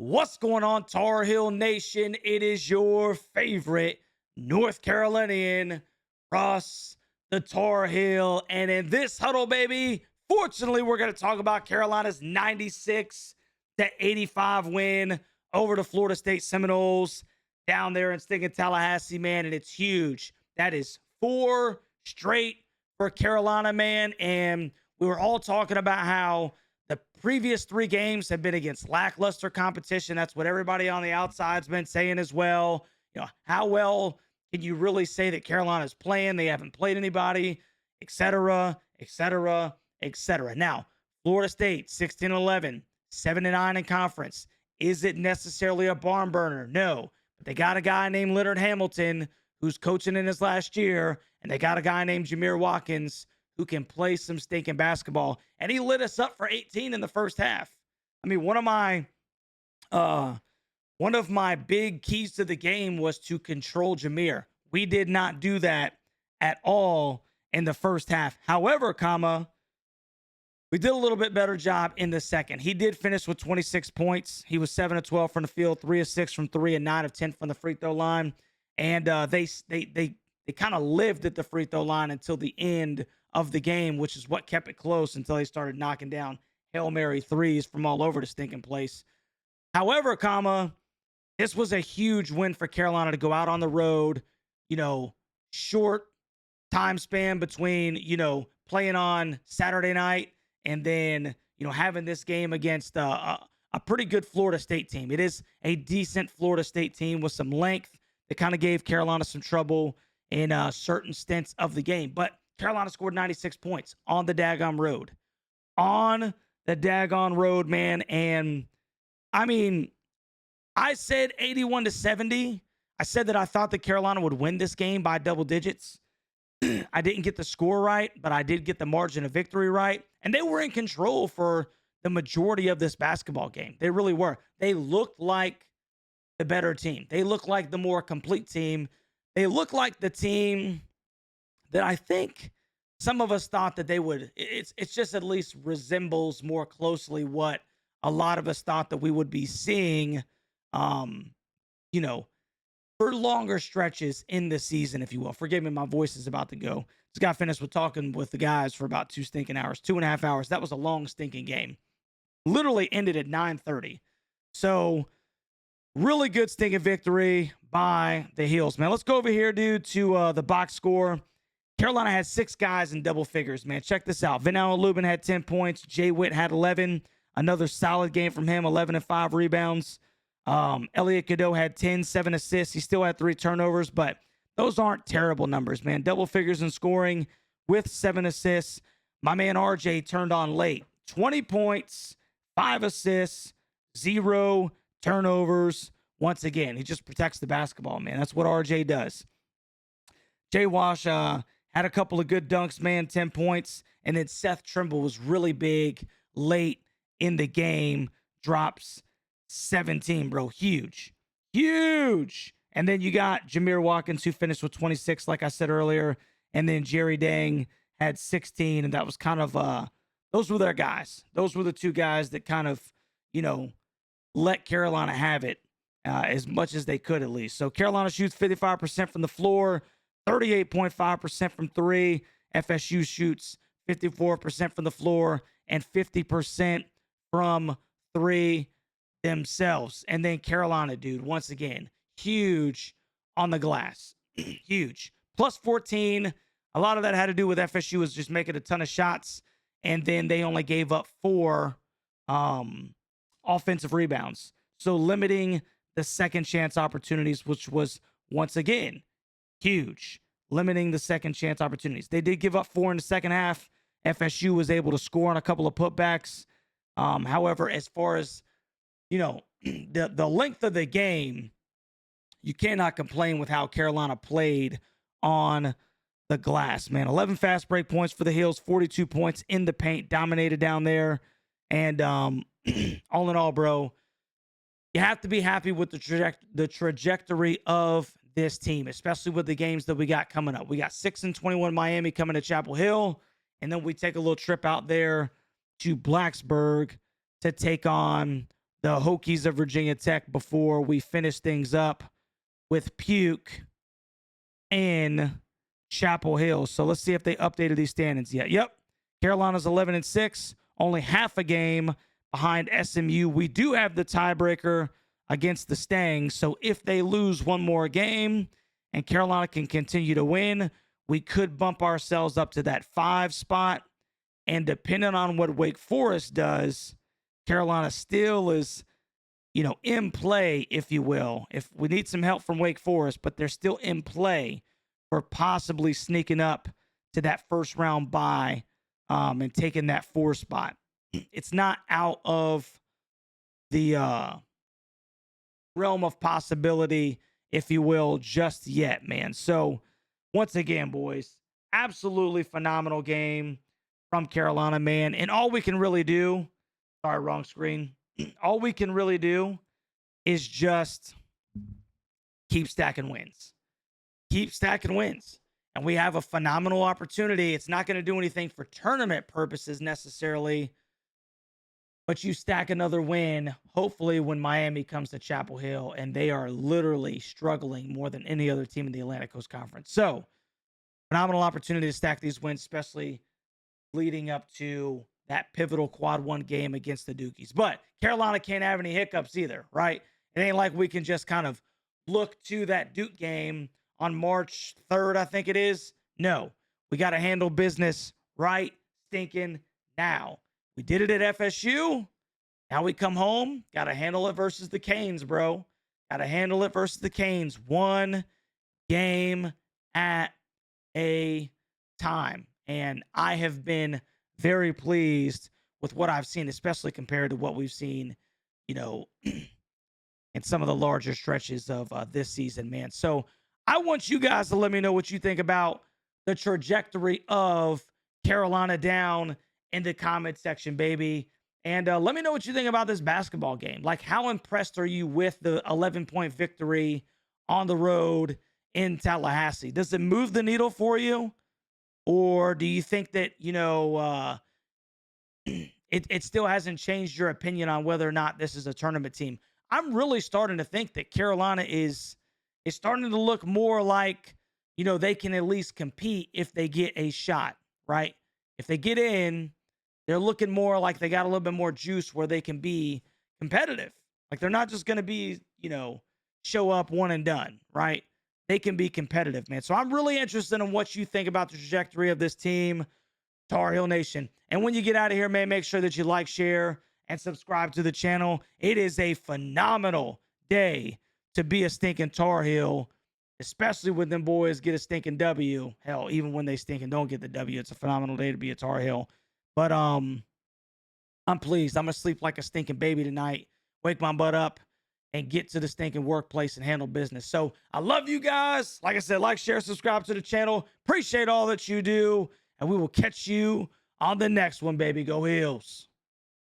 What's going on, Tar Heel Nation? It is your favorite North Carolinian, Russ, the Tar Heel. And in this huddle, baby, fortunately, we're going to talk about Carolina's 96-85 win over the Florida State Seminoles down there in stinking Tallahassee, man. And it's huge. That is 4 straight for Carolina, man. And we were all talking about how the previous 3 games have been against lackluster competition. That's what everybody on the outside's been saying as well. How well can you really say that Carolina's playing? They haven't played anybody, etc., etc., etc. Now, Florida State, 16-11, 7-9 in conference. Is it necessarily a barn burner? No. But they got a guy named Leonard Hamilton who's coaching in his last year, and they got a guy named Jameer Watkins who can play some stinking basketball. And he lit us up for 18 in the first half. I mean, one of my big keys to the game was to control Jameer. We did not do that at all in the first half. However, we did a little bit better job in the second. He did finish with 26 points. He was 7 of 12 from the field, 3 of 6 from 3, and 9 of 10 from the free throw line. And they kind of lived at the free throw line until the end of the game, which is what kept it close until they started knocking down Hail Mary threes from all over the stinking place. However, this was a huge win for Carolina to go out on the road, short time span between, playing on Saturday night and then, having this game against a pretty good Florida State team. It is a decent Florida State team with some length that kind of gave Carolina some trouble in certain stints of the game. But Carolina scored 96 points on the daggone road. On the daggone road, man. And I mean, I said 81-70. I said that I thought that Carolina would win this game by double digits. I didn't get the score right, but I did get the margin of victory right. And they were in control for the majority of this basketball game. They really were. They looked like the better team. They looked like the more complete team. They looked like the team that I think some of us thought that they would. It's just at least resembles more closely what a lot of us thought that we would be seeing, you know, for longer stretches in the season, if you will. Forgive me, my voice is about to go. Just got finished with talking with the guys for about 2.5 hours. That was a long stinking game. Literally ended at 9:30. So really good stinking victory by the Heels, man. Let's go over here, dude, to the box score. Carolina had 6 guys in double figures, man. Check this out. Vanell Lubin had 10 points. Jay Witt had 11. Another solid game from him, 11 and 5 rebounds. Elliot Cadeau had 10, 7 assists. He still had 3 turnovers, but those aren't terrible numbers, man. Double figures in scoring with 7 assists. My man RJ turned on late. 20 points, 5 assists, 0 turnovers. Once again, he just protects the basketball, man. That's what RJ does. Jay Wash had a couple of good dunks, man, 10 points. And then Seth Trimble was really big late in the game. Drops 17, bro. Huge. Huge. And then you got Jameer Watkins, who finished with 26, like I said earlier. And then Jerry Dang had 16. And that was kind of, those were their guys. Those were the 2 guys that kind of, let Carolina have it as much as they could at least. So Carolina shoots 55% from the floor, 38.5% from 3. FSU shoots 54% from the floor and 50% from 3 themselves. And then Carolina, dude, once again, huge on the glass. Huge. Plus 14. A lot of that had to do with FSU was just making a ton of shots. And then they only gave up 4 offensive rebounds. So limiting the second chance opportunities, which was once again huge. Limiting the second chance opportunities. They did give up 4 in the second half. FSU was able to score on a couple of putbacks. However, as far as, the length of the game, you cannot complain with how Carolina played on the glass, man. 11 fast break points for the Heels, 42 points in the paint, dominated down there. And all in all, bro, you have to be happy with the trajectory of this team, especially with the games that we got coming up. We got 6-21 Miami coming to Chapel Hill, and then we take a little trip out there to Blacksburg to take on the Hokies of Virginia Tech before we finish things up with Puke in Chapel Hill. So let's see if they updated these standings yet. Yep. Carolina's 11-6, only half a game behind SMU. We do have the tiebreaker against the Stangs. So if they lose one more game and Carolina can continue to win, we could bump ourselves up to that 5 spot. And depending on what Wake Forest does, Carolina still is, in play, if you will. If we need some help from Wake Forest, but they're still in play for possibly sneaking up to that first round bye and taking that 4 spot. It's not out of the realm of possibility, if you will, just yet, man. So once again, boys, absolutely phenomenal game from Carolina, man. And all we can really do, sorry, wrong screen. All we can really do is just keep stacking wins. Keep stacking wins. And we have a phenomenal opportunity. It's not going to do anything for tournament purposes necessarily, but you stack another win, hopefully, when Miami comes to Chapel Hill, and they are literally struggling more than any other team in the Atlantic Coast Conference. So, phenomenal opportunity to stack these wins, especially leading up to that pivotal quad 1 game against the Dukies. But Carolina can't have any hiccups either, right? It ain't like we can just kind of look to that Duke game on March 3rd, I think it is. No, we got to handle business right stinking now. We did it at FSU. Now we come home. Got to handle it versus the Canes, bro. Got to handle it versus the Canes. One game at a time. And I have been very pleased with what I've seen, especially compared to what we've seen, in some of the larger stretches of this season, man. So I want you guys to let me know what you think about the trajectory of Carolina down in the comment section, baby. And let me know what you think about this basketball game. Like, how impressed are you with the 11-point victory on the road in Tallahassee? Does it move the needle for you? Or do you think that, it still hasn't changed your opinion on whether or not this is a tournament team? I'm really starting to think that Carolina is starting to look more like, they can at least compete if they get a shot, right? If they get in, they're looking more like they got a little bit more juice where they can be competitive. Like, they're not just going to be, show up one and done, right? They can be competitive, man. So I'm really interested in what you think about the trajectory of this team, Tar Heel Nation. And when you get out of here, man, make sure that you like, share, and subscribe to the channel. It is a phenomenal day to be a stinking Tar Heel, especially when them boys get a stinking W. Hell, even when they stink and don't get the W, it's a phenomenal day to be a Tar Heel. But I'm pleased. I'm going to sleep like a stinking baby tonight, wake my butt up, and get to the stinking workplace and handle business. So I love you guys. Like I said, like, share, subscribe to the channel. Appreciate all that you do. And we will catch you on the next one, baby. Go Heels.